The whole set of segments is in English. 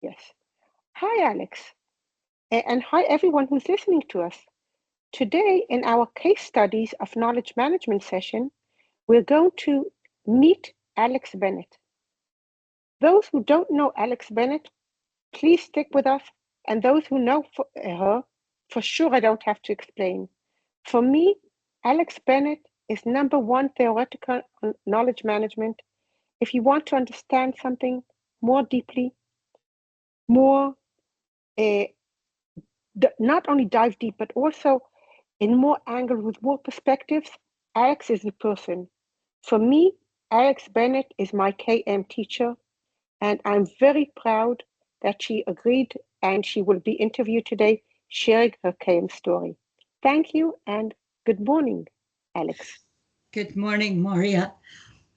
Yes. Hi, Alex. And hi, everyone who's listening to us. Today, in our case studies of knowledge management session, we're going to meet Alex Bennett. Those who don't know Alex Bennett, please stick with us. And those who know her, for sure I don't have to explain. For me, Alex Bennett is number one theoretical knowledge management. If you want to understand something more deeply, more uh, not only dive deep, but also in more angles with more perspectives, Alex is the person. For me, Alex Bennett is my KM teacher, and I'm very proud that she agreed and she will be interviewed today, sharing her KM story. Thank you and good morning, Alex. Good morning, Moria.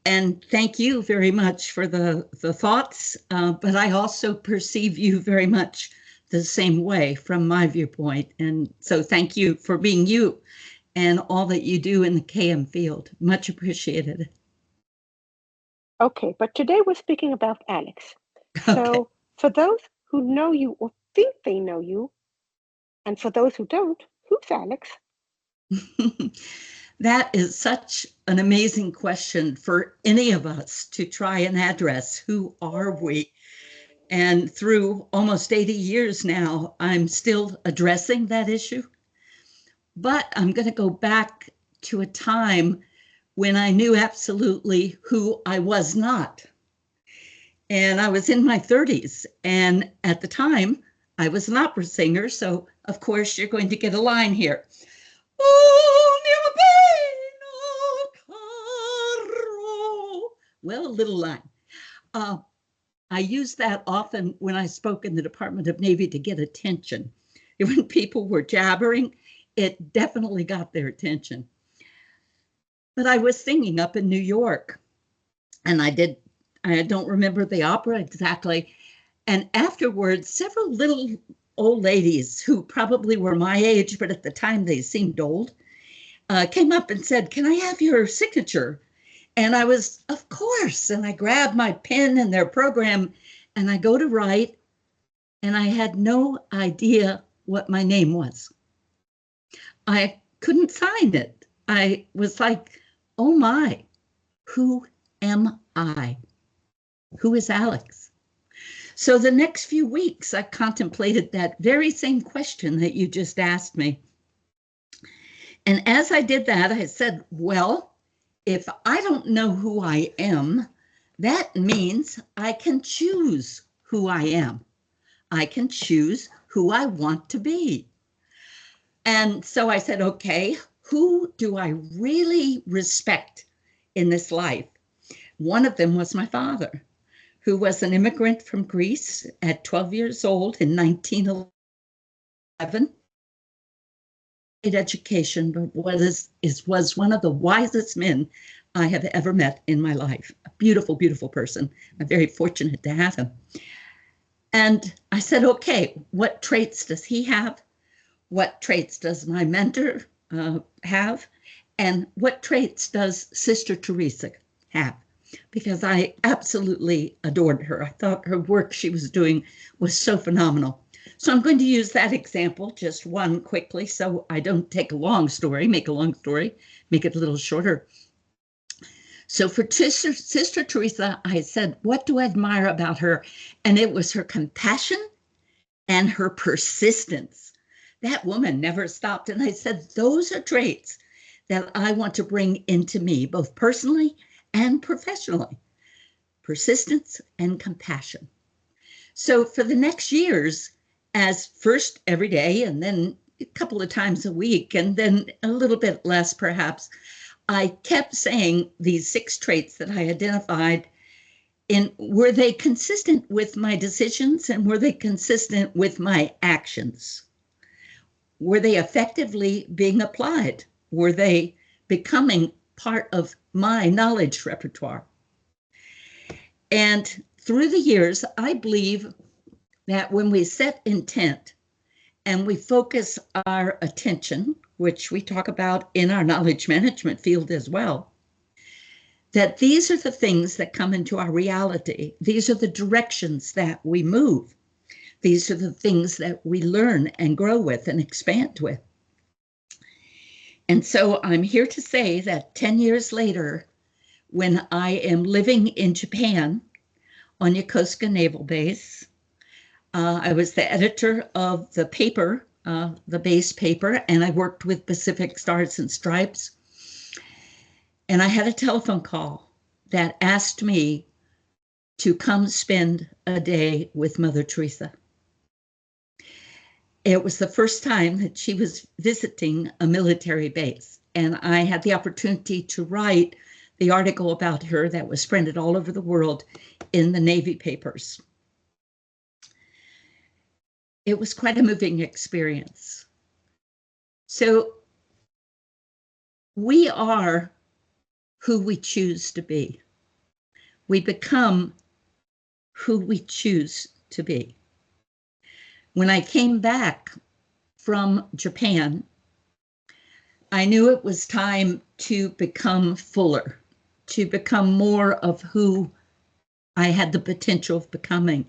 And thank you very much for the thoughts, but I also perceive you very much the same way from my viewpoint. And so thank you for being you and all that you do in the KM field. Much appreciated. Okay, but today we're speaking about Alex. Okay. So for those who know you or think they know you, and for those who don't, who's Alex? That is such an amazing question for any of us to try and address. Who are we? And through almost 80 years now, I'm still addressing that issue. But I'm going to go back to a time when I knew absolutely who I was not. And I was in my 30s. And at the time, I was an opera singer. So, of course, you're going to get a line here. Well, a little line. I used that often when I spoke in the Department of Navy to get attention. When people were jabbering, it definitely got their attention. But I was singing up in New York, and I don't remember the opera exactly. And afterwards, several little old ladies who probably were my age, but at the time they seemed old, came up and said, "Can I have your signature?" And I was, of course. And I grabbed my pen and their program and I go to write, and I had no idea what my name was. I couldn't sign it. I was like, oh my, who am I? Who is Alex? So the next few weeks, I contemplated that very same question that you just asked me. And as I did that, I said, well, if I don't know who I am, that means I can choose who I am. I can choose who I want to be. And so I said, okay, who do I really respect in this life? One of them was my father, who was an immigrant from Greece at 12 years old in 1911. Education, but was one of the wisest men I have ever met in my life. A beautiful, beautiful person. I'm very fortunate to have him. And I said, okay, what traits does he have? What traits does my mentor have? And what traits does Sister Teresa have? Because I absolutely adored her. I thought her work she was doing was so phenomenal. So I'm going to use that example, just one quickly, so I don't take a long story, make a long story, make it a little shorter. So for Sister Teresa, I said, what do I admire about her? And it was her compassion and her persistence. That woman never stopped. And I said, those are traits that I want to bring into me, both personally and professionally. Persistence and compassion. So for the next years, as first every day and then a couple of times a week and then a little bit less perhaps, I kept saying these 6 traits that I identified. And were they consistent with my decisions, and were they consistent with my actions? Were they effectively being applied? Were they becoming part of my knowledge repertoire? And through the years, I believe that when we set intent and we focus our attention, which we talk about in our knowledge management field as well, that these are the things that come into our reality. These are the directions that we move. These are the things that we learn and grow with and expand with. And so I'm here to say that 10 years later, when I am living in Japan on Yokosuka Naval Base, I was the editor of the paper, the base paper, and I worked with Pacific Stars and Stripes. And I had a telephone call that asked me to come spend a day with Mother Teresa. It was the first time that she was visiting a military base, and I had the opportunity to write the article about her that was printed all over the world in the Navy papers. It was quite a moving experience. So we are who we choose to be. We become who we choose to be. When I came back from Japan, I knew it was time to become fuller, to become more of who I had the potential of becoming.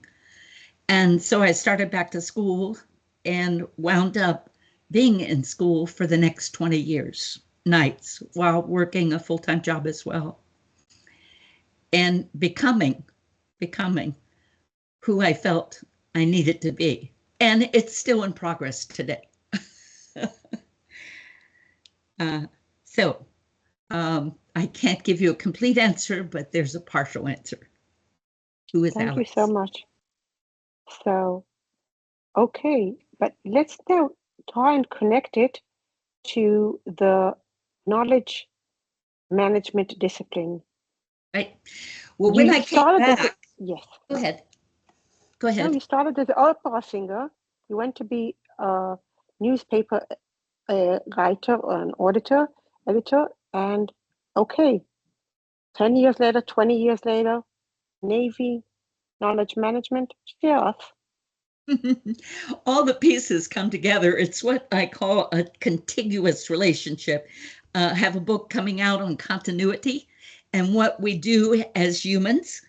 And so I started back to school and wound up being in school for the next 20 years, nights, while working a full-time job as well. And becoming who I felt I needed to be. And it's still in progress today. I can't give you a complete answer, but there's a partial answer. Who is Alex? Thank you so much. So, okay, but let's now try and connect it to the knowledge management discipline. Right. Well, when I came back, yes. Go ahead. Go ahead. No, you started as an opera singer. You went to be a newspaper writer or an editor, and okay, 10 years later, 20 years later, Navy, knowledge management, yes. All the pieces come together. It's what I call a contiguous relationship. Have a book coming out on continuity. And what we do as humans,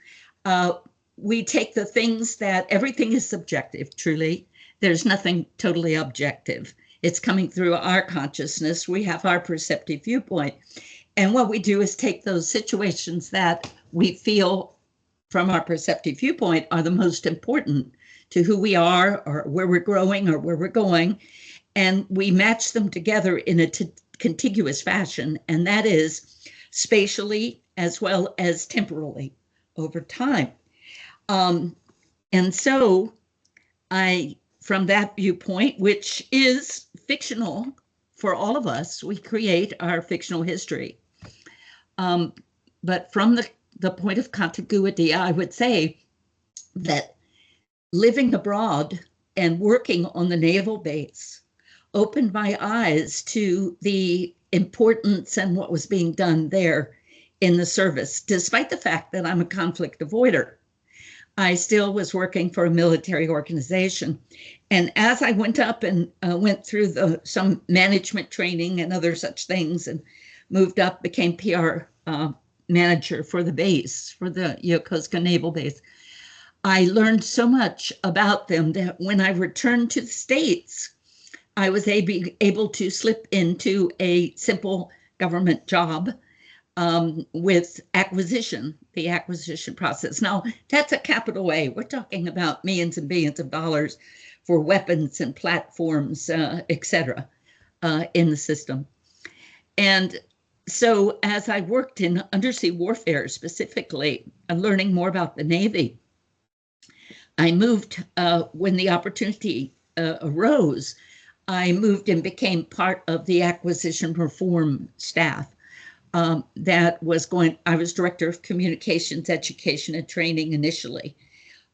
we take the things that everything is subjective, truly. There's nothing totally objective. It's coming through our consciousness. We have our perceptive viewpoint. And what we do is take those situations that we feel from our perceptive viewpoint are the most important to who we are or where we're growing or where we're going. And we match them together in a contiguous fashion. And that is spatially as well as temporally over time. And so from that viewpoint, which is fictional for all of us, we create our fictional history. But from the point of contiguity, I would say that living abroad and working on the naval base opened my eyes to the importance and what was being done there in the service. Despite the fact that I'm a conflict avoider, I still was working for a military organization. And as I went up and went through some management training and other such things and moved up, became PR manager for the base, for the Yokosuka Naval Base, I learned so much about them that when I returned to the States, I was able to slip into a simple government job with the acquisition process. Now, that's a capital A. We're talking about millions and billions of dollars for weapons and platforms, et cetera, in the system. And so as I worked in undersea warfare specifically, learning more about the Navy, I moved, when the opportunity arose, I moved and became part of the acquisition reform staff. I was director of communications, education, and training initially.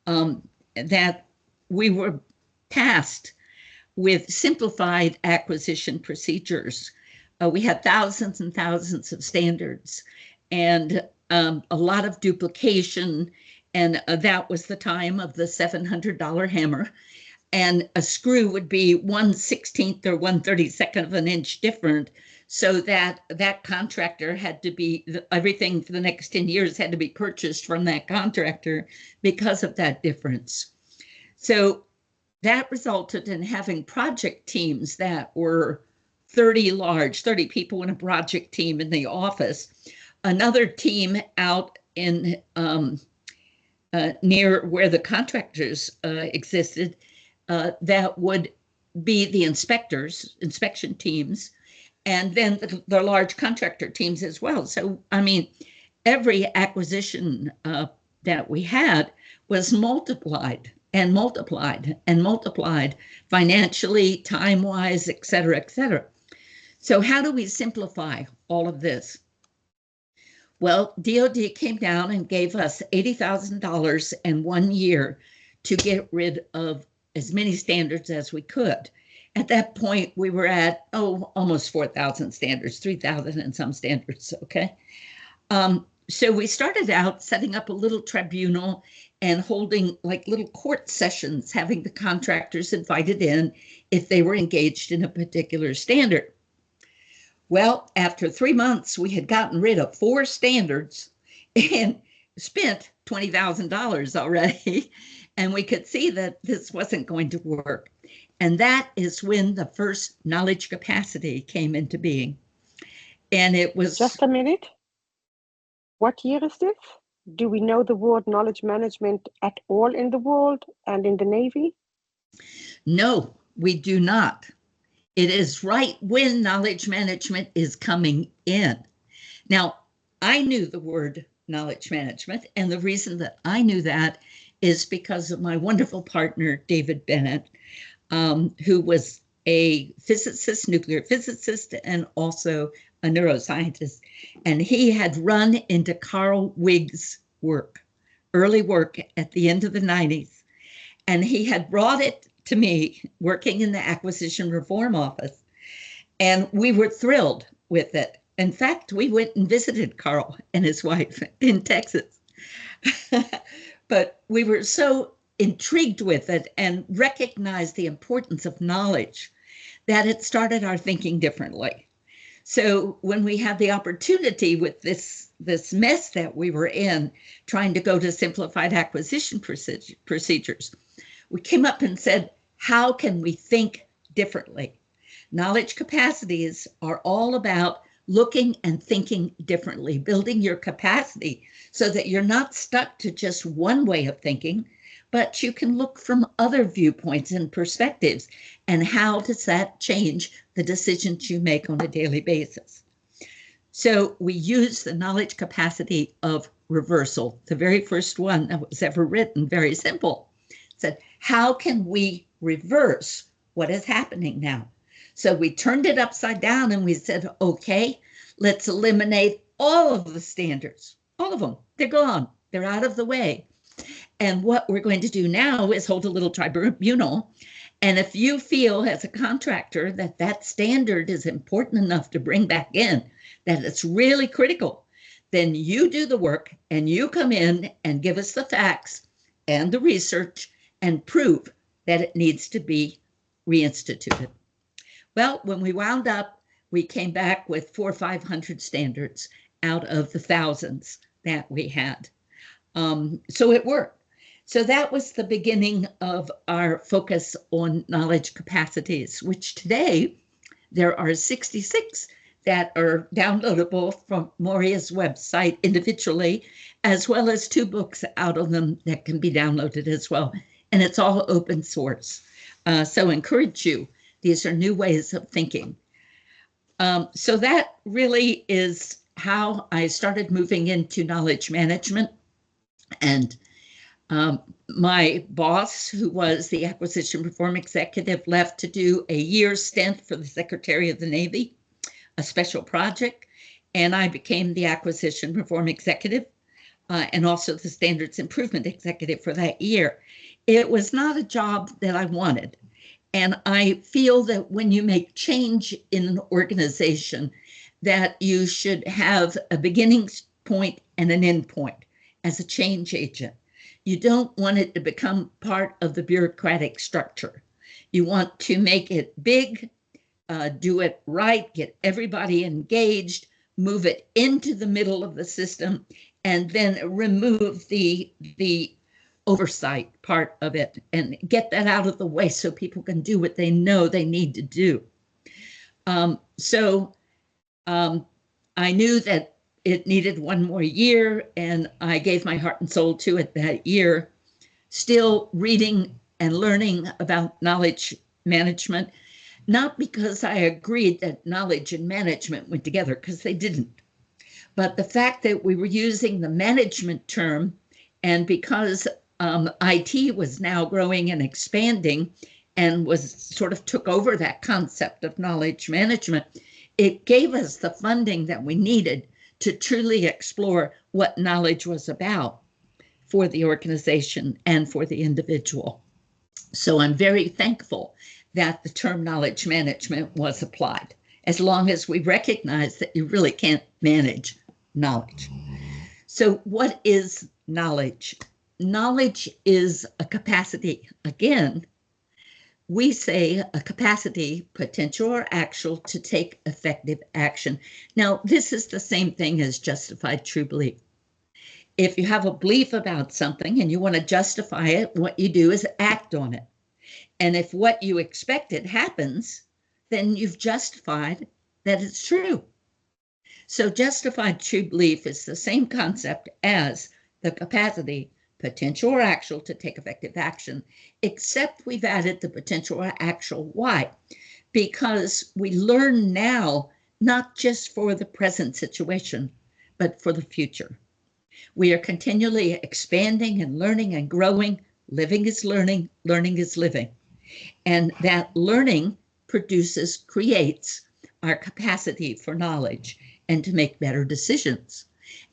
That we were tasked with simplified acquisition procedures. We had thousands and thousands of standards and a lot of duplication. And that was the time of the $700 hammer. And a screw would be 1/16 or 1/32 of an inch different, so that contractor had to be, everything for the next 10 years had to be purchased from that contractor because of that difference. So that resulted in having project teams that were 30 people in a project team in the office, another team out in near where the contractors existed that would be the inspection teams, and then the large contractor teams as well. So, I mean, every acquisition that we had was multiplied and multiplied and multiplied financially, time-wise, et cetera, et cetera. So how do we simplify all of this? Well, DOD came down and gave us $80,000 in 1 year to get rid of as many standards as we could. At that point, we were at, almost 4,000 standards, 3,000 and some standards, okay? So we started out setting up a little tribunal and holding like little court sessions, having the contractors invited in if they were engaged in a particular standard. Well, after 3 months, we had gotten rid of 4 standards and spent $20,000 already. And we could see that this wasn't going to work. And that is when the first knowledge capacity came into being. And it was... Just a minute. What year is this? Do we know the word knowledge management at all in the world and in the Navy? No, we do not. It is right when knowledge management is coming in. Now, I knew the word knowledge management, and the reason that I knew that is because of my wonderful partner, David Bennet, who was a physicist, nuclear physicist, and also a neuroscientist. And he had run into Carl Wigg's work, early work at the end of the 90s. And he had brought it to me working in the acquisition reform office. And we were thrilled with it. In fact, we went and visited Carl and his wife in Texas. But we were so intrigued with it and recognized the importance of knowledge that it started our thinking differently. So when we had the opportunity with this mess that we were in, trying to go to simplified acquisition procedures, we came up and said, how can we think differently? Knowledge capacities are all about looking and thinking differently, building your capacity so that you're not stuck to just one way of thinking, but you can look from other viewpoints and perspectives. And how does that change the decisions you make on a daily basis? So we use the knowledge capacity of reversal, the very first one that was ever written, very simple. It said, how can we reverse what is happening now? So we turned it upside down and we said, okay, let's eliminate all of the standards, all of them. They're gone. They're out of the way. And what we're going to do now is hold a little tribunal. And if you feel as a contractor that that standard is important enough to bring back in, that it's really critical, then you do the work and you come in and give us the facts and the research and prove that it needs to be reinstituted. Well, when we wound up, we came back with 400 or 500 standards out of the thousands that we had. So it worked. So that was the beginning of our focus on knowledge capacities, which today there are 66 that are downloadable from Moria's website individually, as well as 2 books out of them that can be downloaded as well. And it's all open source. So encourage you. These are new ways of thinking. So that really is how I started moving into knowledge management. And my boss, who was the acquisition reform executive, left to do a year's stint for the Secretary of the Navy, a special project. And I became the acquisition reform executive and also the standards improvement executive for that year. It was not a job that I wanted. And I feel that when you make change in an organization, that you should have a beginning point and an end point as a change agent. You don't want it to become part of the bureaucratic structure. You want to make it big, do it right, get everybody engaged, move it into the middle of the system, and then remove the oversight part of it and get that out of the way so people can do what they know they need to do. So I knew that it needed one more year, and I gave my heart and soul to it that year, still reading and learning about knowledge management, not because I agreed that knowledge and management went together, because they didn't, but the fact that we were using the management term, and because IT was now growing and expanding and was sort of took over that concept of knowledge management, it gave us the funding that we needed to truly explore what knowledge was about for the organization and for the individual. So I'm very thankful that the term knowledge management was applied, as long as we recognize that you really can't manage knowledge. So what is knowledge? Knowledge is a capacity. Again, we say a capacity, potential or actual, to take effective action. Now, this is the same thing as justified true belief. If you have a belief about something and you want to justify it, what you do is act on it. And if what you expected happens, then you've justified that it's true. So justified true belief is the same concept as the capacity, potential or actual, to take effective action, except we've added the potential or actual. Why? Because we learn now, not just for the present situation, but for the future. We are continually expanding and learning and growing. Living is learning, learning is living. And that learning creates our capacity for knowledge and to make better decisions.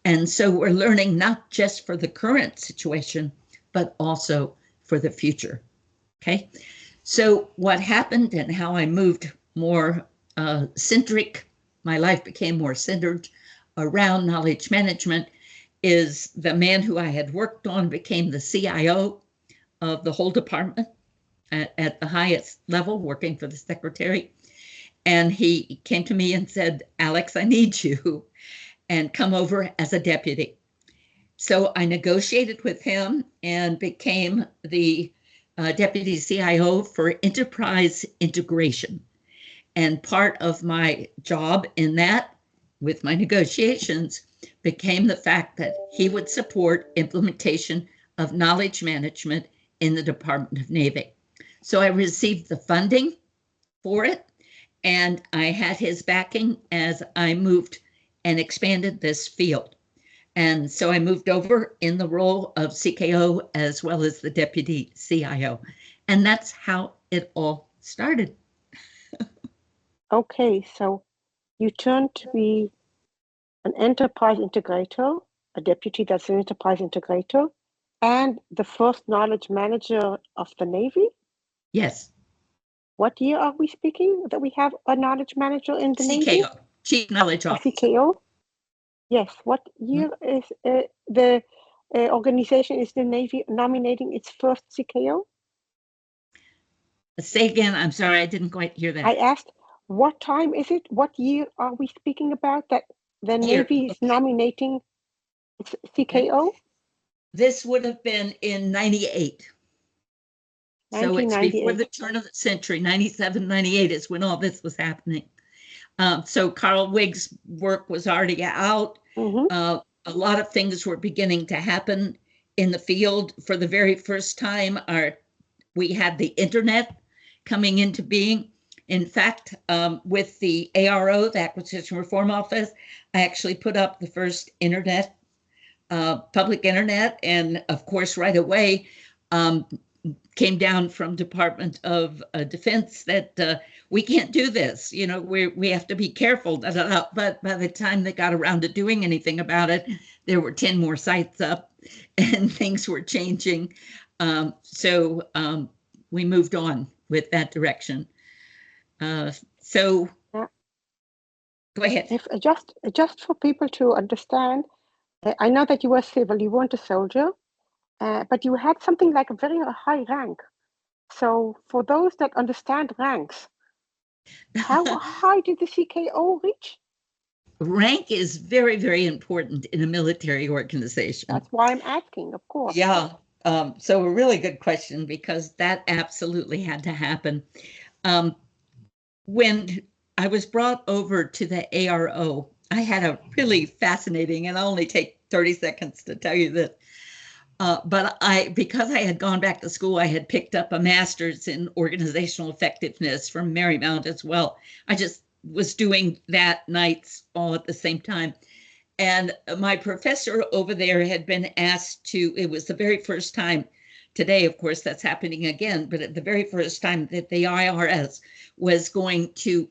And so we're learning not just for the current situation, but also for the future. Okay. So what happened and how I moved more centric, my life became more centered around knowledge management, is the man who I had worked on became the CIO of the whole department at the highest level, working for the secretary. And he came to me and said, Alex, I need you, and come over as a deputy. So I negotiated with him and became the deputy CIO for enterprise integration. And part of my job in that, with my negotiations, became the fact that he would support implementation of knowledge management in the Department of Navy. So I received the funding for it, and I had his backing as I moved and expanded this field. And so I moved over in the role of CKO as well as the deputy CIO. And that's how it all started. Okay, so you turned to be an enterprise integrator, a deputy that's an enterprise integrator, and the first knowledge manager of the Navy? Yes. What year are we speaking that we have a knowledge manager in the Navy? CKO, Chief Knowledge Officer. CKO? Yes. What year is the organization, is the Navy nominating its first CKO? Say again, I'm sorry, I didn't quite hear that. I asked, what time is it? What year are we speaking about that the Navy is nominating its CKO? This would have been in 98. So it's before the turn of the century. 97, 98 is when all this was happening. So Carl Wigg's work was already out. A lot of things were beginning to happen in the field. For the very first time, we had the internet coming into being. In fact, with the ARO, the Acquisition Reform Office, I actually put up the first internet, public internet, and of course, right away, came down from Department of Defense that we can't do this. You know, we have to be careful. But by the time they got around to doing anything about it, there were 10 more sites up, and things were changing. So we moved on with that direction. So go ahead. If just for people to understand, I know that you were civil, you weren't a soldier, but you had something like a very high rank. So for those that understand ranks, how high did the CKO reach? Rank is very, very important in a military organization. That's why I'm asking, of course. Yeah. So a really good question, because that absolutely had to happen. Um, when I was brought over to the ARO, I had a really fascinating, and I'll only take 30 seconds to tell you this. But because I had gone back to school, I had picked up a master's in organizational effectiveness from Marymount as well. I just was doing that nights all at the same time. And my professor over there had been asked to, it was the very first time, today, of course, that's happening again, but at the very first time that the IRS was going to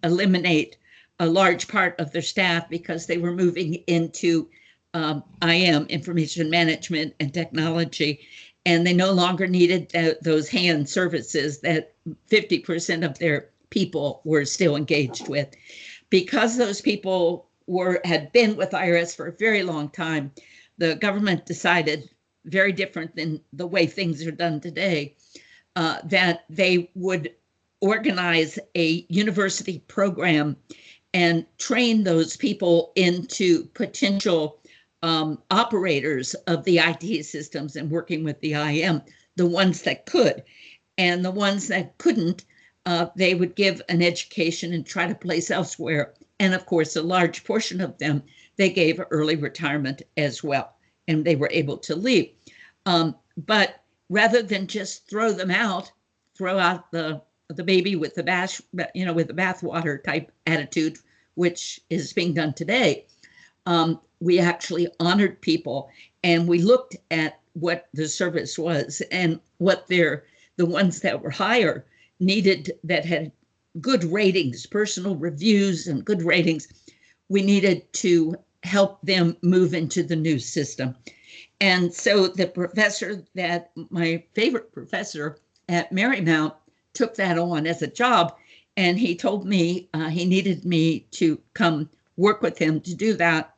eliminate a large part of their staff because they were moving into IM, information management and technology, and they no longer needed those hand services that 50% of their people were still engaged with. Because those people had been with IRS for a very long time, the government decided, very different than the way things are done today, that they would organize a university program and train those people into potential operators of the IT systems and working with the IM, the ones that could. And the ones that couldn't, they would give an education and try to place elsewhere. And of course, a large portion of them, they gave early retirement as well, and they were able to leave. But rather than just throw them out, throw out the baby with the bath, with the bathwater type attitude, which is being done today, we actually honored people, and we looked at what the service was and what the ones that were higher needed, that had good ratings, personal reviews and good ratings. We needed to help them move into the new system. And so the professor, that my favorite professor at Marymount, took that on as a job, and he told me he needed me to come work with him to do that.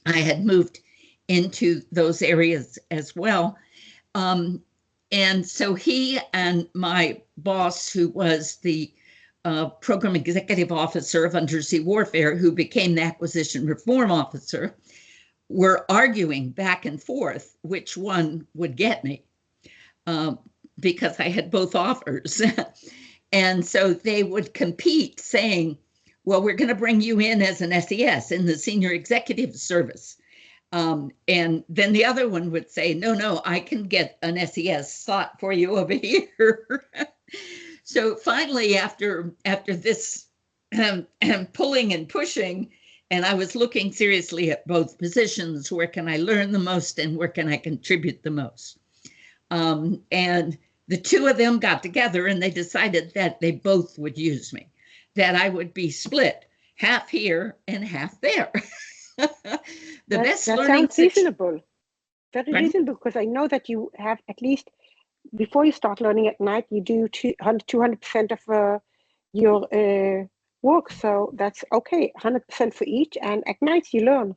I had moved into those areas as well. And so he and my boss, who was the program executive officer of undersea warfare, who became the acquisition reform officer, were arguing back and forth which one would get me, because I had both offers. And so they would compete, saying, well, we're going to bring you in as an SES in the senior executive service. And then the other one would say, no, I can get an SES slot for you over here. So finally, after this pulling and pushing, and I was looking seriously at both positions, where can I learn the most and where can I contribute the most? And the two of them got together and they decided that they both would use me, that I would be split, half here and half there. That sounds reasonable. Very Pardon? reasonable, because I know that you have, at least before you start learning at night, you do 200% of your work. So that's okay, 100% for each. And at night you learn.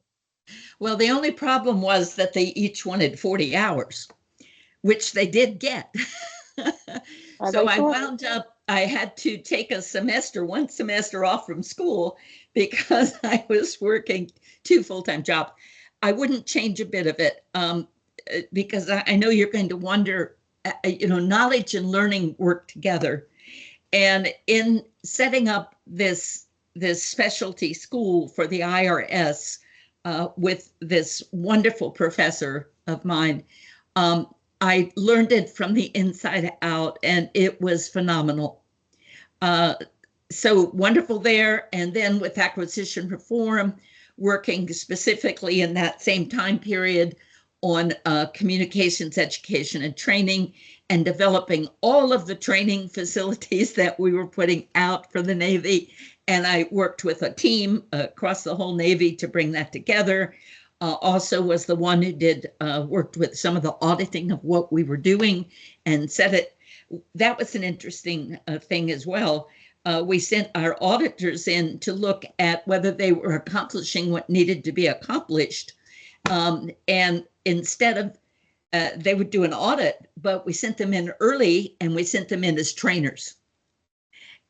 Well, the only problem was that they each wanted 40 hours, which they did get. So I wound up, I had to take one semester off from school because I was working 2 full-time jobs. I wouldn't change a bit of it, because I know you're going to wonder, knowledge and learning work together. And in setting up this specialty school for the IRS, with this wonderful professor of mine, I learned it from the inside out, and it was phenomenal. So wonderful there. And then with acquisition reform, working specifically in that same time period on communications, education, and training, and developing all of the training facilities that we were putting out for the Navy. And I worked with a team across the whole Navy to bring that together. Also was the one who worked with some of the auditing of what we were doing and said it. That was an interesting thing as well. We sent our auditors in to look at whether they were accomplishing what needed to be accomplished. And instead of, they would do an audit, but we sent them in early, and we sent them in as trainers.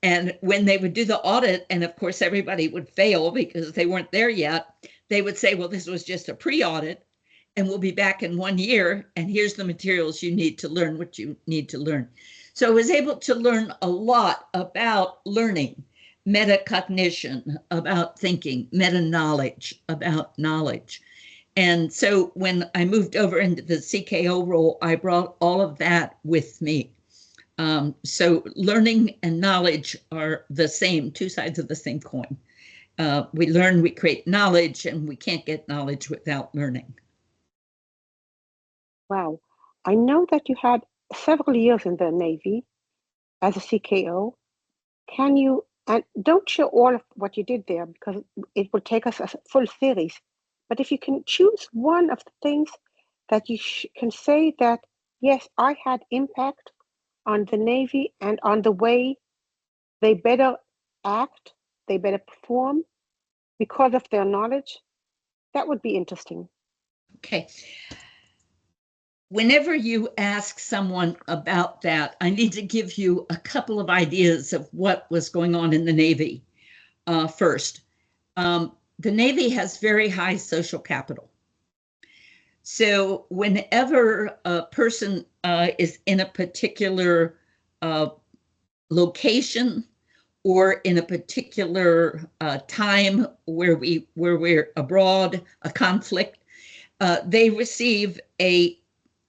And when they would do the audit, and of course everybody would fail because they weren't there yet, they would say, well, this was just a pre-audit. and we'll be back in 1 year, and here's the materials you need to learn what you need to learn. So I was able to learn a lot about learning, metacognition, about thinking, meta-knowledge, about knowledge. And so when I moved over into the CKO role, I brought all of that with me. So learning and knowledge are the same, two sides of the same coin. We learn, we create knowledge, and we can't get knowledge without learning. Wow. I know that you had several years in the Navy as a CKO. Can you, and don't share all of what you did there because it will take us a full series, but if you can choose one of the things that you can say that, yes, I had impact on the Navy and on the way they better act, they better perform because of their knowledge, that would be interesting. Okay. Whenever you ask someone about that, I need to give you a couple of ideas of what was going on in the Navy. First, the Navy has very high social capital. So whenever a person is in a particular location or in a particular time where we're abroad, a conflict, they receive a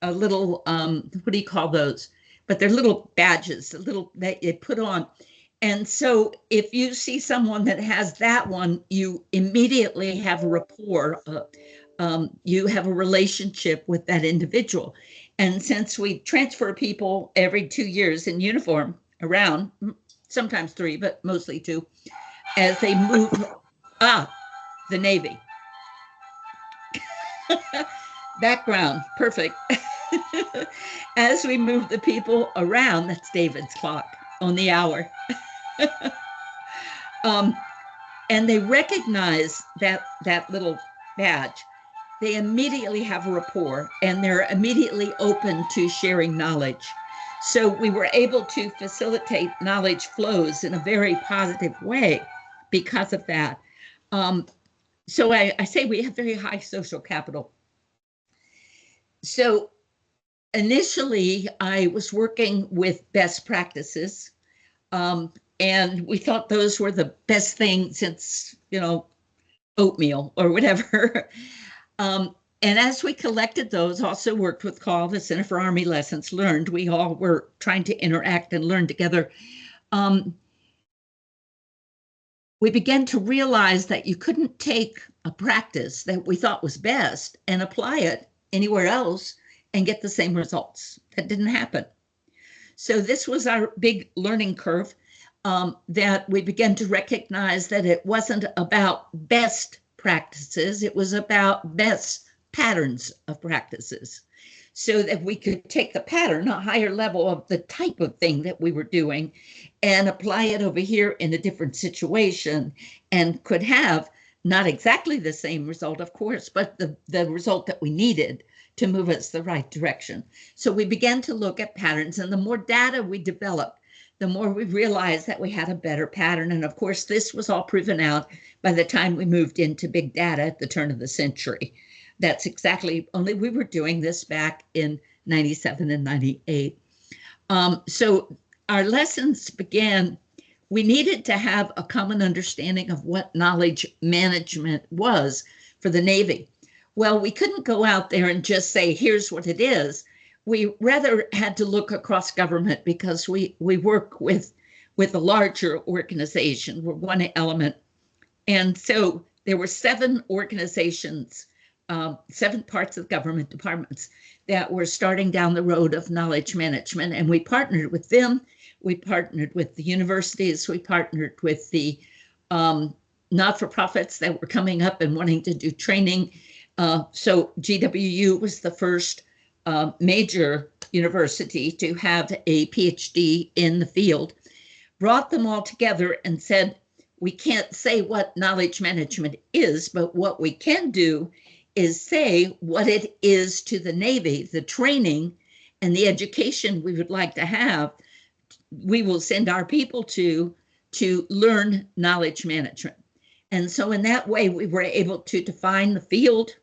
little, what do you call those? But they're little badges, little that they put on. And so if you see someone that has that one, you immediately have a rapport. You have a relationship with that individual. And since we transfer people every 2 years in uniform around, sometimes 3, but mostly 2, as they move, the Navy. Background, perfect. As we move the people around, that's David's clock on the hour. And they recognize that little badge. They immediately have a rapport and they're immediately open to sharing knowledge. So we were able to facilitate knowledge flows in a very positive way because of that. So I say we have very high social capital. So initially, I was working with best practices, and we thought those were the best thing since, oatmeal or whatever. And as we collected those, also worked with CALL, the Center for Army Lessons Learned. We all were trying to interact and learn together. We began to realize that you couldn't take a practice that we thought was best and apply it anywhere else and get the same results. That didn't happen. So this was our big learning curve, that we began to recognize that it wasn't about best practices, it was about best patterns of practices, so that we could take the pattern, a higher level of the type of thing that we were doing, and apply it over here in a different situation, and could have not exactly the same result, of course, but the result that we needed to move us the right direction. So we began to look at patterns, and the more data we developed, the more we realized that we had a better pattern. And of course, this was all proven out by the time we moved into big data at the turn of the century. That's exactly, only we were doing this back in 97 and 98. So our lessons began, we needed to have a common understanding of what knowledge management was for the Navy. Well, we couldn't go out there and just say, here's what it is. We rather had to look across government because we work with a larger organization. We're one element. And so there were 7 organizations, 7 parts of government departments that were starting down the road of knowledge management. And we partnered with them. We partnered with the universities. We partnered with the not-for-profits that were coming up and wanting to do training. So GWU was the first major university to have a PhD in the field, brought them all together and said, we can't say what knowledge management is, but what we can do is say what it is to the Navy, the training and the education we would like to have. We will send our people to learn knowledge management. And so in that way, we were able to define the field.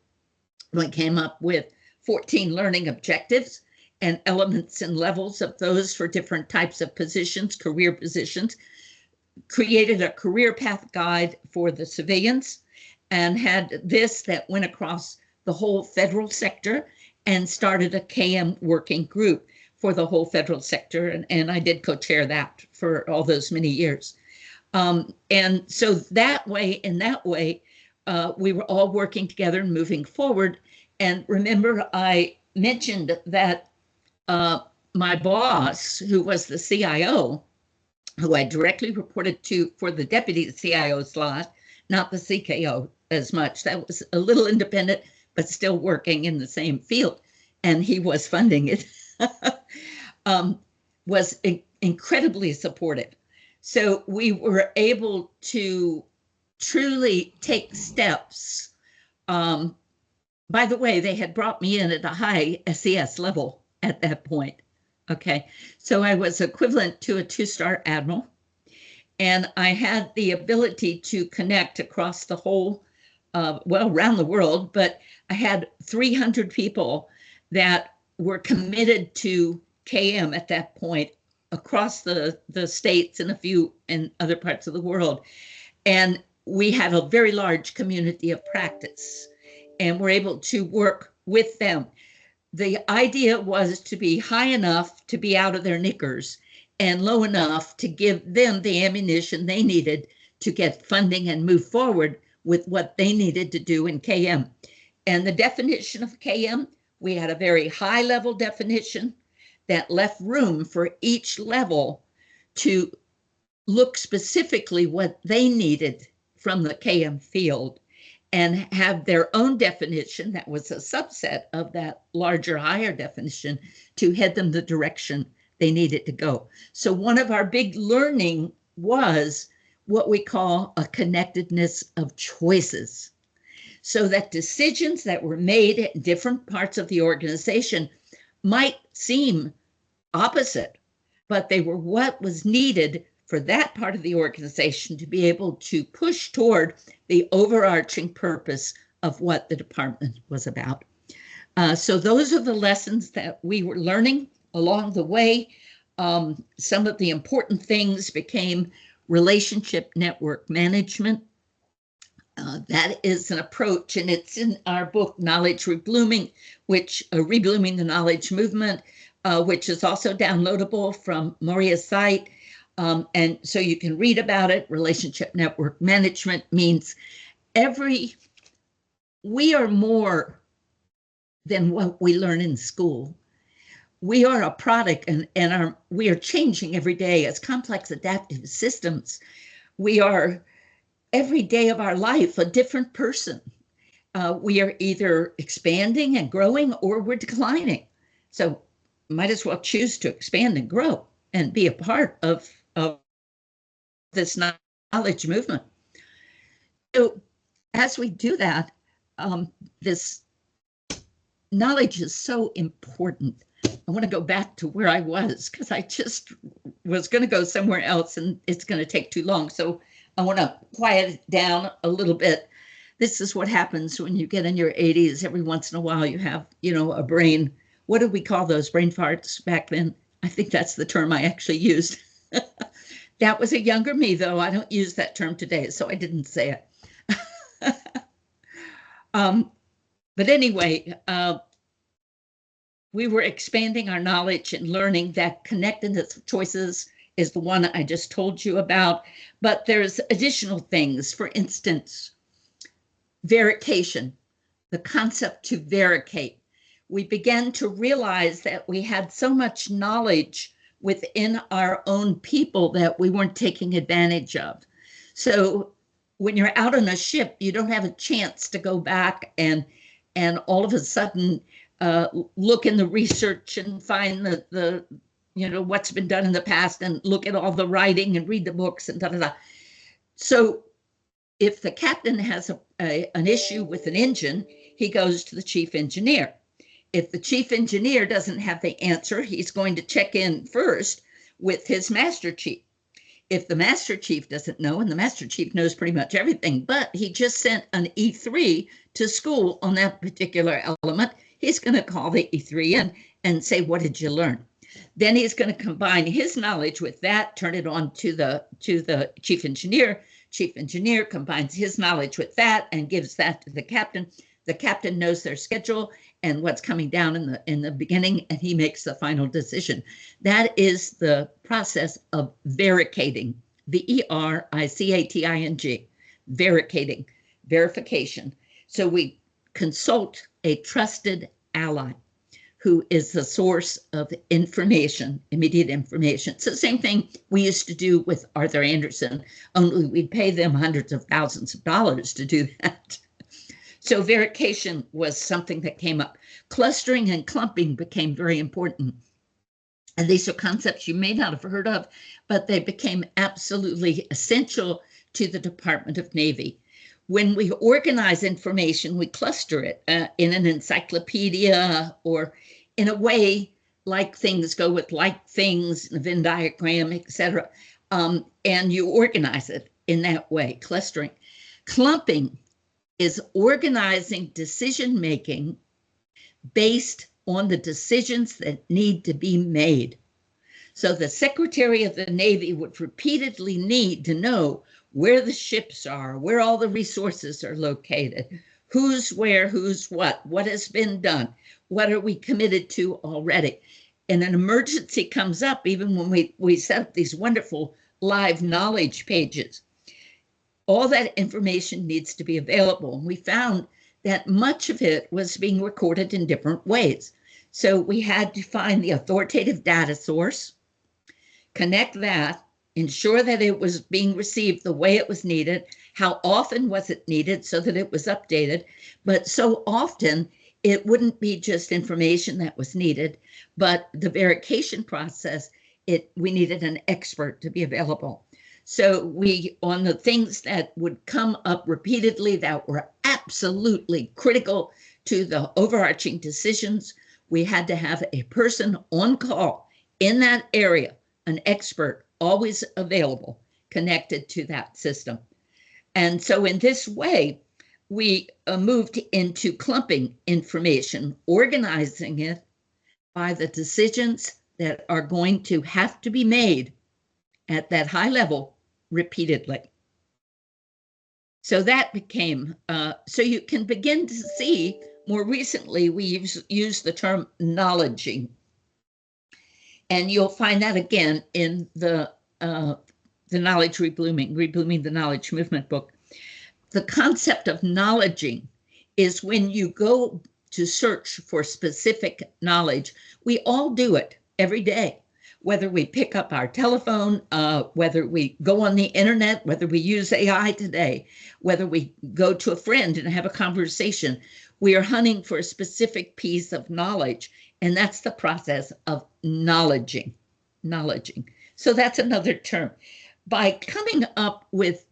We came up with 14 learning objectives and elements and levels of those for different types of positions, career positions, created a career path guide for the civilians, and had this that went across the whole federal sector, and started a KM working group for the whole federal sector. And I did co-chair that for all those many years. And so in that way, we were all working together and moving forward. And remember, I mentioned that my boss, who was the CIO, who I directly reported to for the deputy CIO slot, not the CKO as much. That was a little independent, but still working in the same field. And he was funding it, was incredibly supportive. So we were able to truly take steps. By the way, they had brought me in at a high SES level at that point. Okay, so I was equivalent to a 2-star admiral, and I had the ability to connect across the whole, around the world, but I had 300 people that were committed to KM at that point across the states and a few in other parts of the world. And we had a very large community of practice, and we're able to work with them. The idea was to be high enough to be out of their knickers and low enough to give them the ammunition they needed to get funding and move forward with what they needed to do in KM. And the definition of KM, we had a very high level definition that left room for each level to look specifically what they needed from the KM field, and have their own definition that was a subset of that larger, higher definition to head them the direction they needed to go. So one of our big learning was what we call a connectedness of choices. So that decisions that were made in different parts of the organization might seem opposite, but they were what was needed for that part of the organization to be able to push toward the overarching purpose of what the department was about. So those are the lessons that we were learning along the way. Some of the important things became relationship network management. That is an approach, and it's in our book, Knowledge Reblooming, which Reblooming the Knowledge Movement, which is also downloadable from Moria's site. And so you can read about it. Relationship network management means we are more than what we learn in school. We are a product, and we are changing every day as complex adaptive systems. We are every day of our life a different person. We are either expanding and growing, or we're declining. So might as well choose to expand and grow and be a part of this knowledge movement. So as we do that, this knowledge is so important. I want to go back to where I was, because I just was going to go somewhere else and it's going to take too long. So I want to quiet it down a little bit. This is what happens when you get in your 80s. Every once in a while you have, a brain. What did we call those, brain farts back then? I think that's the term I actually used. That was a younger me, though. I don't use that term today, so I didn't say it. But anyway, we were expanding our knowledge and learning that connectedness of choices is the one I just told you about. But there's additional things. For instance, verication, the concept to vericate. We began to realize that we had so much knowledge within our own people that we weren't taking advantage of. So when you're out on a ship, you don't have a chance to go back and all of a sudden look in the research and find the what's been done in the past, and look at all the writing and read the books and da-da-da. So if the captain has an issue with an engine, he goes to the chief engineer. If the chief engineer doesn't have the answer, he's going to check in first with his master chief. If the master chief doesn't know, and the master chief knows pretty much everything, but he just sent an E3 to school on that particular element, he's going to call the E3 in and say, what did you learn? Then he's going to combine his knowledge with that, turn it on to the chief engineer. Chief engineer combines his knowledge with that and gives that to the captain. The captain knows their schedule and what's coming down in the beginning, and he makes the final decision. That is the process of vericating, vericating, vericating, verification. So we consult a trusted ally who is the source of information, immediate information. It's the same thing we used to do with Arthur Andersen, only we'd pay them hundreds of thousands of dollars to do that. So verication was something that came up. Clustering and clumping became very important. And these are concepts you may not have heard of, but they became absolutely essential to the Department of Navy. When we organize information, we cluster it in an encyclopedia or in a way like things go with like things, in a Venn diagram, etc. And you organize it in that way, clustering. Clumping is organizing decision-making based on the decisions that need to be made. So the Secretary of the Navy would repeatedly need to know where the ships are, where all the resources are located, who's where, who's what has been done, what are we committed to already. And an emergency comes up, even when we set up these wonderful live knowledge pages. All that information needs to be available. And we found that much of it was being recorded in different ways. So we had to find the authoritative data source, connect that, ensure that it was being received the way it was needed, how often was it needed so that it was updated. But so often it wouldn't be just information that was needed, but the verification process, we needed an expert to be available. So we, on the things that would come up repeatedly that were absolutely critical to the overarching decisions, we had to have a person on call in that area, an expert, always available, connected to that system. And so in this way, we moved into clumping information, organizing it by the decisions that are going to have to be made at that high level repeatedly. So that became, so you can begin to see, more recently, we use the term knowledging. And you'll find that again in the knowledge reblooming the knowledge movement book. The concept of knowledging is when you go to search for specific knowledge. We all do it every day, whether we pick up our telephone, whether we go on the internet, whether we use AI today, whether we go to a friend and have a conversation. We are hunting for a specific piece of knowledge, and that's the process of knowledging. So that's another term. By coming up with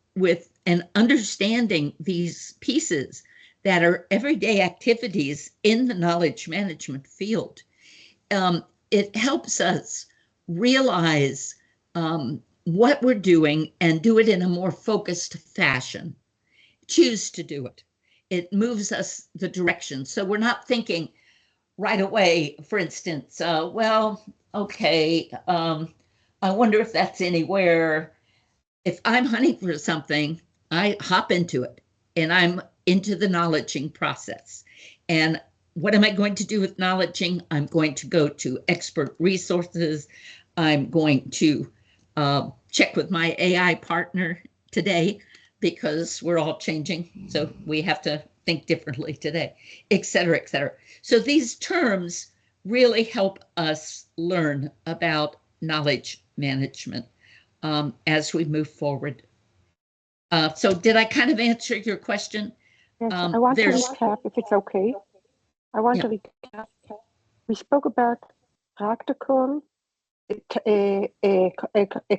and understanding these pieces that are everyday activities in the knowledge management field, it helps us realize what we're doing and do it in a more focused fashion. Choose to do it. It moves us the direction. So we're not thinking right away, for instance, well, okay, I wonder if that's anywhere. If I'm hunting for something, I hop into it and I'm into the knowledging process. And what am I going to do with knowledging? I'm going to go to expert resources. I'm going to check with my AI partner today because we're all changing. So we have to think differently today, et cetera, et cetera. So these terms really help us learn about knowledge management as we move forward. So did I kind of answer your question? Yes, I want to recap, if it's okay. I want to recap. We spoke about practical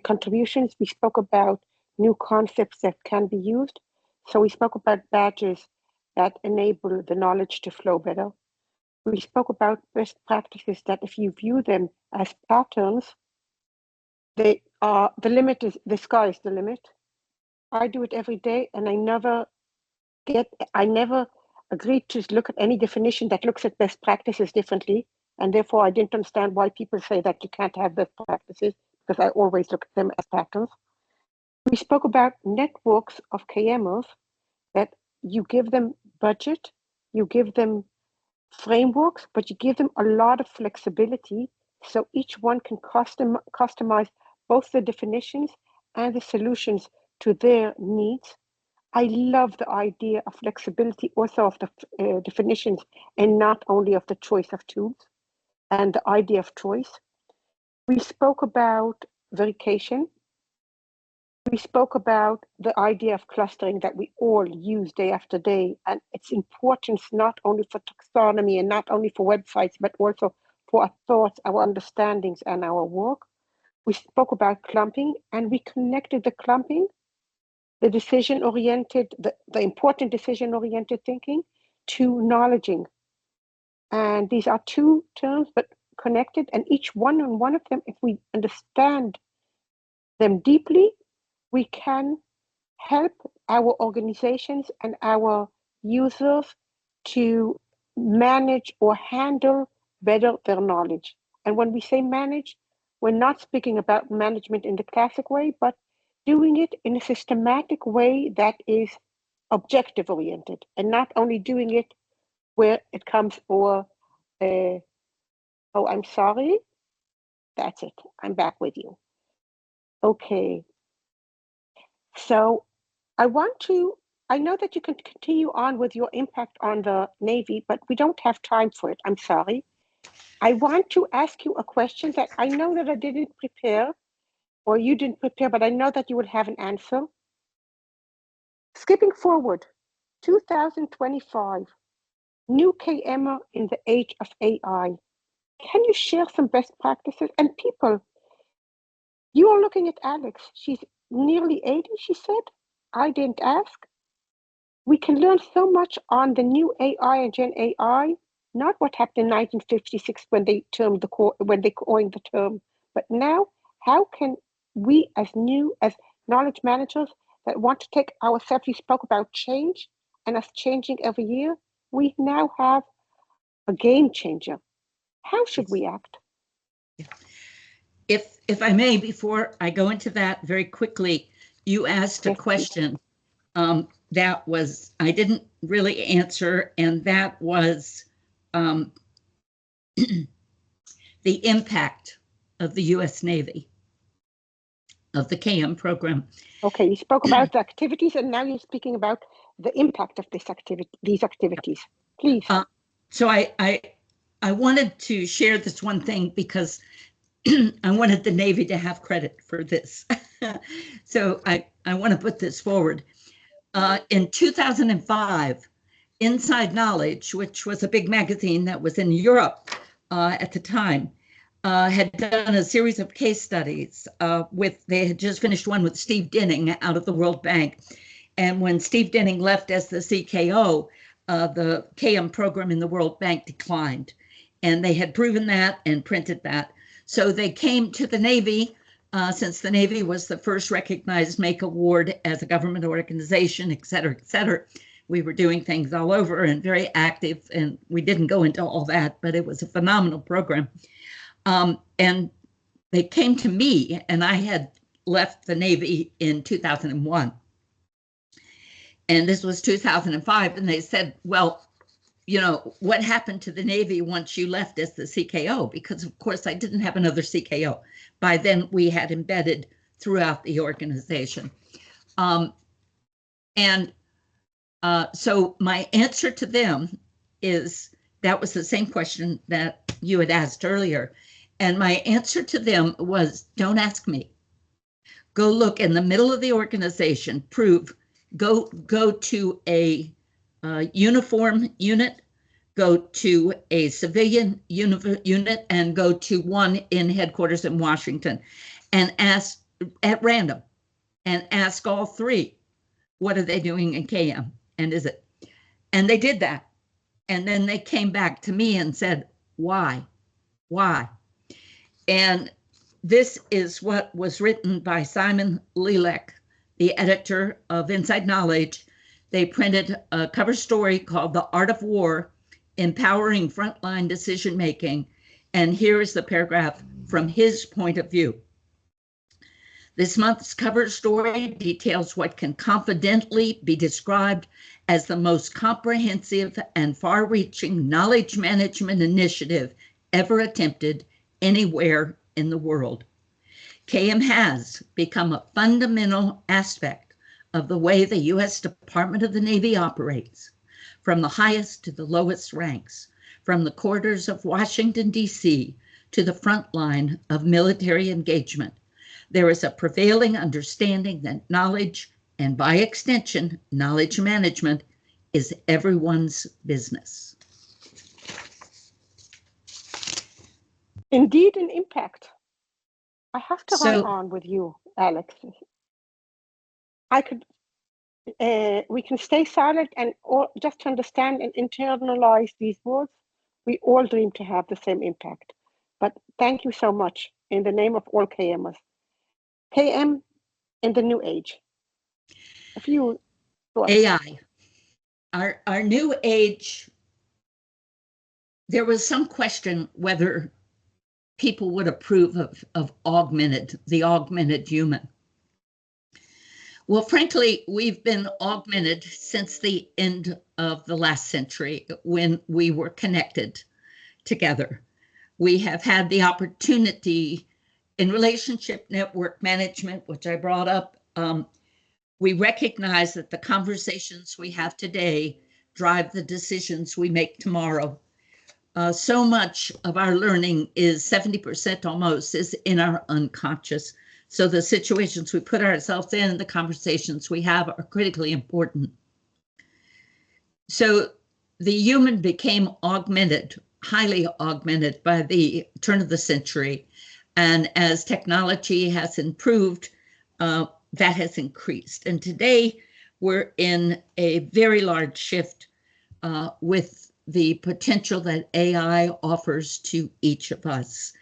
contributions. We spoke about new concepts that can be used. So we spoke about badges that enable the knowledge to flow better. We spoke about best practices that if you view them as patterns, they are, the limit is, the sky is the limit. I do it every day and I never agreed to look at any definition that looks at best practices differently. And therefore, I didn't understand why people say that you can't have best practices, because I always look at them as patterns. We spoke about networks of KMers, that you give them budget, you give them frameworks, but you give them a lot of flexibility so each one can customize both the definitions and the solutions to their needs. I love the idea of flexibility also of the definitions and not only of the choice of tools and the idea of choice. We spoke about verication. We spoke about the idea of clustering that we all use day after day, and its importance not only for taxonomy and not only for websites, but also for our thoughts, our understandings, and our work. We spoke about clumping, and we connected the clumping, the decision-oriented, the important decision-oriented thinking, to knowledging. And these are two terms, but connected, and each one of them, if we understand them deeply, we can help our organizations and our users to manage or handle better their knowledge. And when we say manage, we're not speaking about management in the classic way, but doing it in a systematic way that is objective oriented, and not only doing it where it comes or, oh, I'm sorry, that's it, I'm back with you. Okay, so I know that you can continue on with your impact on the Navy, but we don't have time for it, I'm sorry. I want to ask you a question that I know that I didn't prepare, or you didn't prepare, but I know that you would have an answer. Skipping forward, 2025, new KMer in the age of AI. Can you share some best practices? And people, you are looking at Alex. She's nearly 80, she said. I didn't ask. We can learn so much on the new AI and Gen AI, not what happened in 1956 when they coined the term, but now, how can we as knowledge managers that want to take ourselves, we spoke about change and us changing every year, we now have a game changer. How should we act? If I may, before I go into that very quickly, you asked a question that was, I didn't really answer, and that was the impact of the U.S. Navy, of the KM program. Okay, you spoke about the activities, and now you're speaking about the impact of these activities. Please. So I wanted to share this one thing because I wanted the Navy to have credit for this. So I want to put this forward. In 2005, Inside Knowledge, which was a big magazine that was in Europe at the time, had done a series of case studies they had just finished one with Steve Dinning out of the World Bank. And when Steve Dinning left as the CKO, the KM program in the World Bank declined. And they had proven that and printed that. So they came to the Navy, since the Navy was the first recognized Make Award as a government organization, et cetera, et cetera. We were doing things all over and very active, and we didn't go into all that, but it was a phenomenal program. And they came to me, and I had left the Navy in 2001. And this was 2005, and they said, well, you know, what happened to the Navy once you left as the CKO? Because, of course, I didn't have another CKO. By then, we had embedded throughout the organization. So my answer to them is, that was the same question that you had asked earlier. And my answer to them was, don't ask me. Go look in the middle of the organization, go to a uniform unit, go to a civilian unit, and go to one in headquarters in Washington, and ask at random, and ask all three, what are they doing in KM, and is it? And they did that. And then they came back to me and said, why? And this is what was written by Simon Lelek, the editor of Inside Knowledge, They printed a cover story called The Art of War, Empowering Frontline Decision Making. And here is the paragraph from his point of view. This month's cover story details what can confidently be described as the most comprehensive and far-reaching knowledge management initiative ever attempted anywhere in the world. KM has become a fundamental aspect of the way the U.S. Department of the Navy operates, from the highest to the lowest ranks, from the corridors of Washington, D.C., to the front line of military engagement. There is a prevailing understanding that knowledge, and by extension, knowledge management, is everyone's business. Indeed, an impact. I have to run on with you, Alex. We can stay silent and just to understand and internalize these words. We all dream to have the same impact. But thank you so much in the name of all KMers. KM in the new age. A few thoughts. AI. Our new age, there was some question whether people would approve of the augmented human. Well, frankly, we've been augmented since the end of the last century when we were connected together. We have had the opportunity in relationship network management, which I brought up. We recognize that the conversations we have today drive the decisions we make tomorrow. So much of our learning is 70% almost is in our unconscious. So the situations we put ourselves in and the conversations we have are critically important. So the human became augmented, highly augmented by the turn of the century. And as technology has improved, that has increased. And today we're in a very large shift with the potential that AI offers to each of us.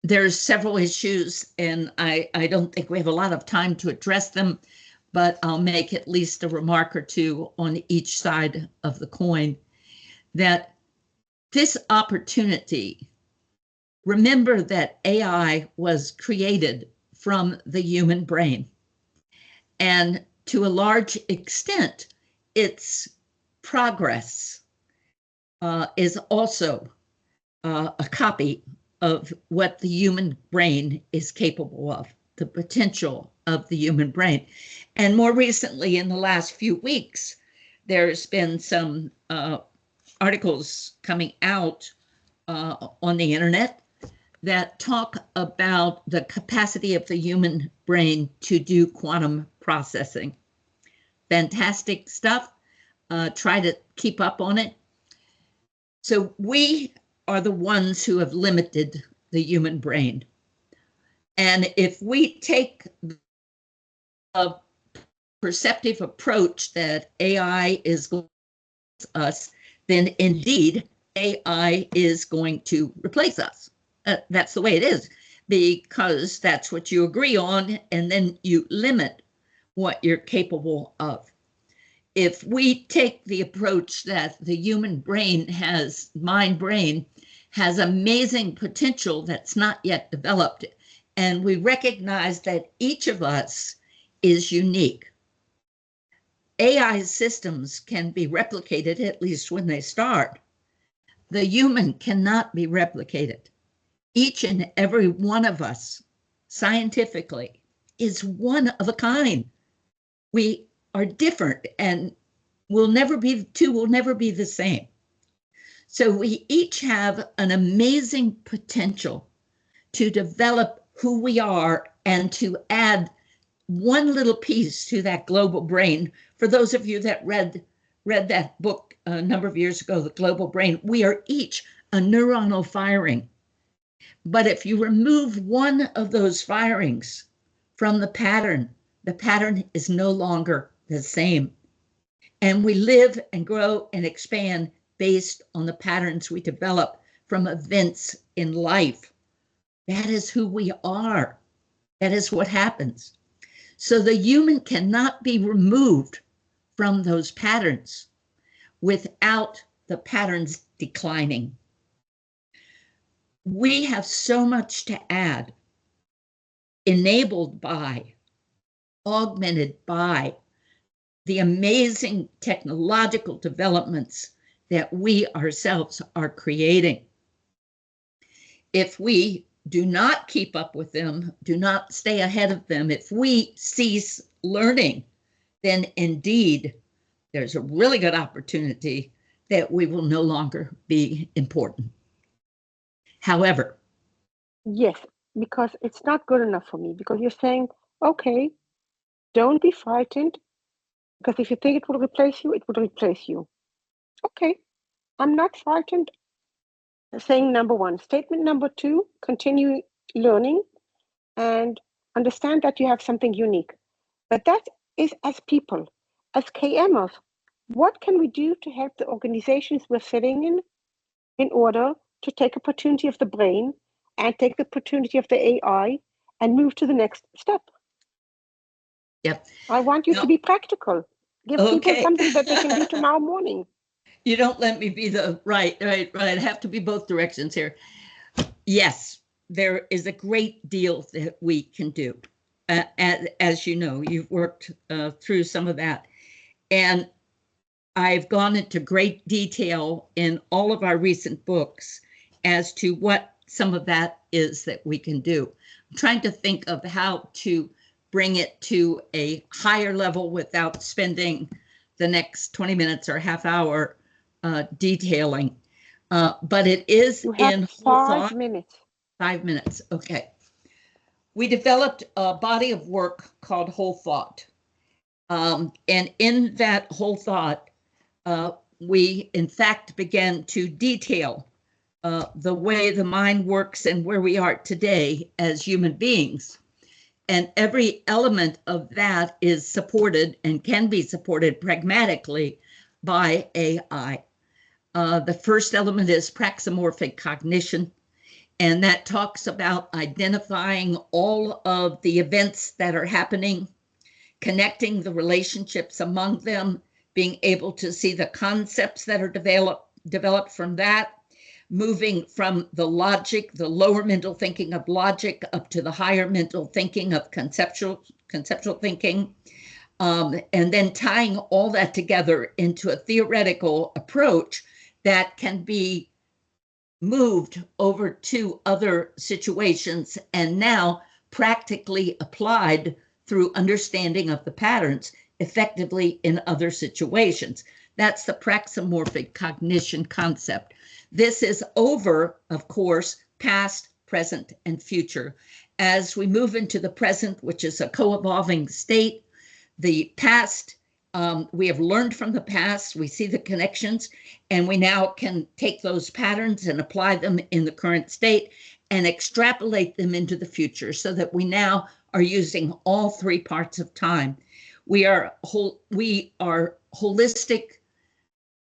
There's several issues, and I don't think we have a lot of time to address them, but I'll make at least a remark or two on each side of the coin. That this opportunity, remember that AI was created from the human brain, and to a large extent, its progress is also a copy of what the human brain is capable of, the potential of the human brain. And more recently, in the last few weeks, there's been some articles coming out on the internet that talk about the capacity of the human brain to do quantum processing. Fantastic stuff. Try to keep up on it. So we are the ones who have limited the human brain. And if we take a perceptive approach that AI is going to replace us, then indeed AI is going to replace us. That's the way it is, because that's what you agree on, and then you limit what you're capable of. If we take the approach that the human brain mind-brain has amazing potential that's not yet developed, and we recognize that each of us is unique. AI systems can be replicated, at least when they start. The human cannot be replicated. Each and every one of us, scientifically, is one of a kind. We are different, and the two will never be the same. So we each have an amazing potential to develop who we are and to add one little piece to that global brain. For those of you that read that book a number of years ago, The Global Brain, we are each a neuronal firing. But if you remove one of those firings from the pattern is no longer the same. And we live and grow and expand based on the patterns we develop from events in life. That is who we are. That is what happens. So the human cannot be removed from those patterns without the patterns declining. We have so much to add, enabled by, augmented by the amazing technological developments that we ourselves are creating. If we do not keep up with them, do not stay ahead of them, if we cease learning, then indeed there's a really good opportunity that we will no longer be important. However, yes, because it's not good enough for me, because you're saying, okay, don't be frightened, because if you think it will replace you, it will replace you. Okay, I'm not frightened. Saying number one. Statement number two, continue learning and understand that you have something unique. But that is as people, as KMers, what can we do to help the organizations we're sitting in order to take opportunity of the brain and take the opportunity of the AI and move to the next step? yep. I want you No, to be practical. Give people okay. something that they can do tomorrow morning. You don't let me be the right. I have to be both directions here. Yes, there is a great deal that we can do. As you know, you've worked through some of that. And I've gone into great detail in all of our recent books as to what some of that is that we can do. I'm trying to think of how to bring it to a higher level without spending the next 20 minutes or half hour detailing. But it is You have in whole 5 thought. minutes. 5 minutes, okay. We developed a body of work called Whole Thought. And in that whole thought, we in fact began to detail the way the mind works and where we are today as human beings. And every element of that is supported and can be supported pragmatically by AI. The first element is praximorphic cognition, and that talks about identifying all of the events that are happening, connecting the relationships among them, being able to see the concepts that are developed from that, moving from the logic, the lower mental thinking of logic, up to the higher mental thinking of conceptual thinking, and then tying all that together into a theoretical approach that can be moved over to other situations and now practically applied through understanding of the patterns effectively in other situations. That's the praximorphic cognition concept. This is over, of course, past, present, and future. As we move into the present, which is a co-evolving state, the past, we have learned from the past, we see the connections, and we now can take those patterns and apply them in the current state and extrapolate them into the future so that we now are using all three parts of time. We are holistic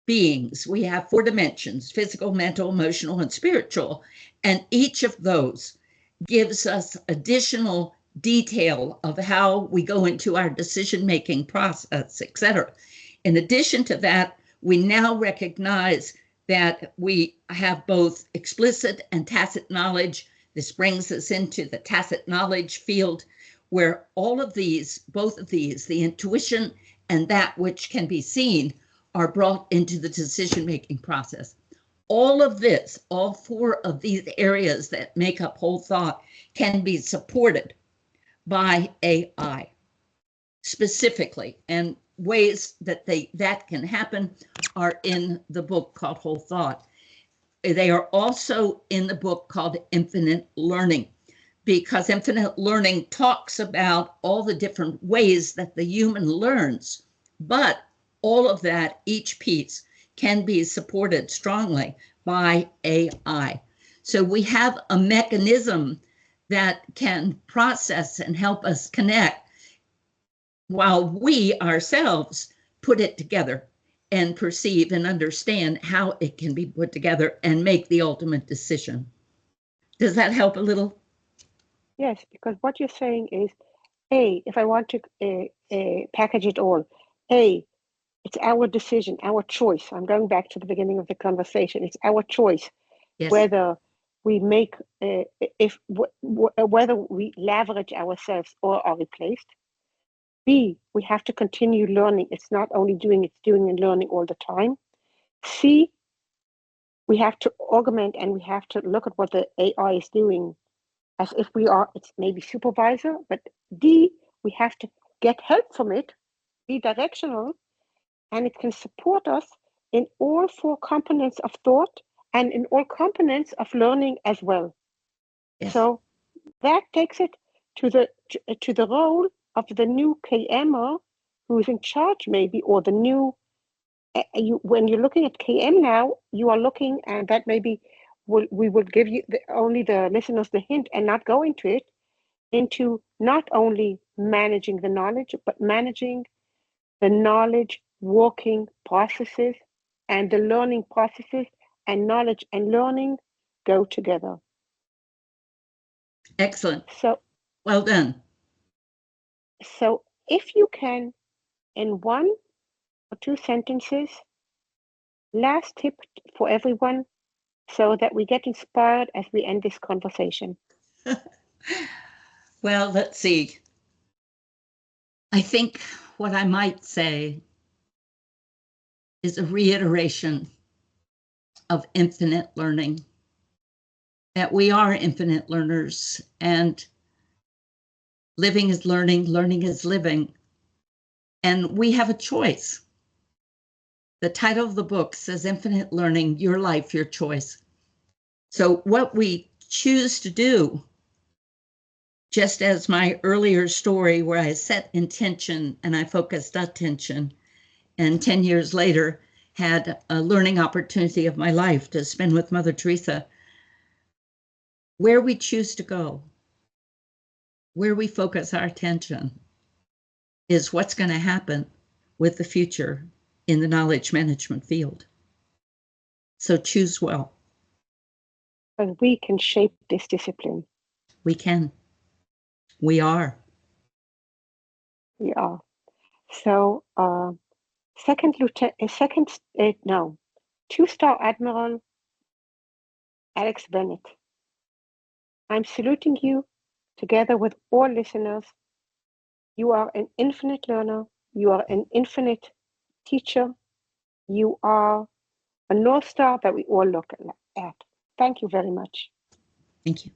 beings. We have 4 dimensions: physical, mental, emotional, and spiritual. And each of those gives us additional detail of how we go into our decision-making process, etc. In addition to that, we now recognize that we have both explicit and tacit knowledge. This brings us into the tacit knowledge field, where all of these, both of these, the intuition and that which can be seen, are brought into the decision-making process. All of this, all 4 of these areas that make up whole thought, can be supported by AI specifically, and ways that that can happen are in the book called Whole Thought. They are also in the book called Infinite Learning, because infinite learning talks about all the different ways that the human learns, but all of that, each piece, can be supported strongly by AI. So we have a mechanism that can process and help us connect while we ourselves put it together and perceive and understand how it can be put together and make the ultimate decision. Does that help a little? Yes, because what you're saying is If I want to package it all, it's our decision, our choice. I'm going back to the beginning of the conversation. It's our choice Yes. whether we make, whether we leverage ourselves or are replaced. B, we have to continue learning. It's not only doing, it's doing and learning all the time. C, we have to augment and we have to look at what the AI is doing as if we are, it's maybe supervisor. But D, we have to get help from it, be directional, and it can support us in all four components of thought and in all components of learning as well. Yes. So that takes it to the role of the new KMer who's in charge, maybe, or the new. When you're looking at KM now, you are looking, and that maybe we will give you only the listeners the hint and not go into it, into not only managing the knowledge, but managing the knowledge working processes, and the learning processes, and knowledge and learning go together. Excellent. So well done. So if you can, in 1 or 2 sentences, last tip for everyone so that we get inspired as we end this conversation. Well, let's see. I think what I might say is a reiteration of infinite learning, that we are infinite learners, and living is learning, learning is living, and we have a choice. The title of the book says Infinite Learning, Your Life, Your Choice. So what we choose to do, just as my earlier story where I set intention and I focused attention, and 10 years later had a learning opportunity of my life to spend with Mother Teresa, where we choose to go, where we focus our attention, is what's going to happen with the future in the knowledge management field. So choose well. But we can shape this discipline. We can. We are. We are. So, two-star Admiral Alex Bennett, I'm saluting you together with all listeners. You are an infinite learner. You are an infinite teacher. You are a North Star that we all look at. Thank you very much. Thank you.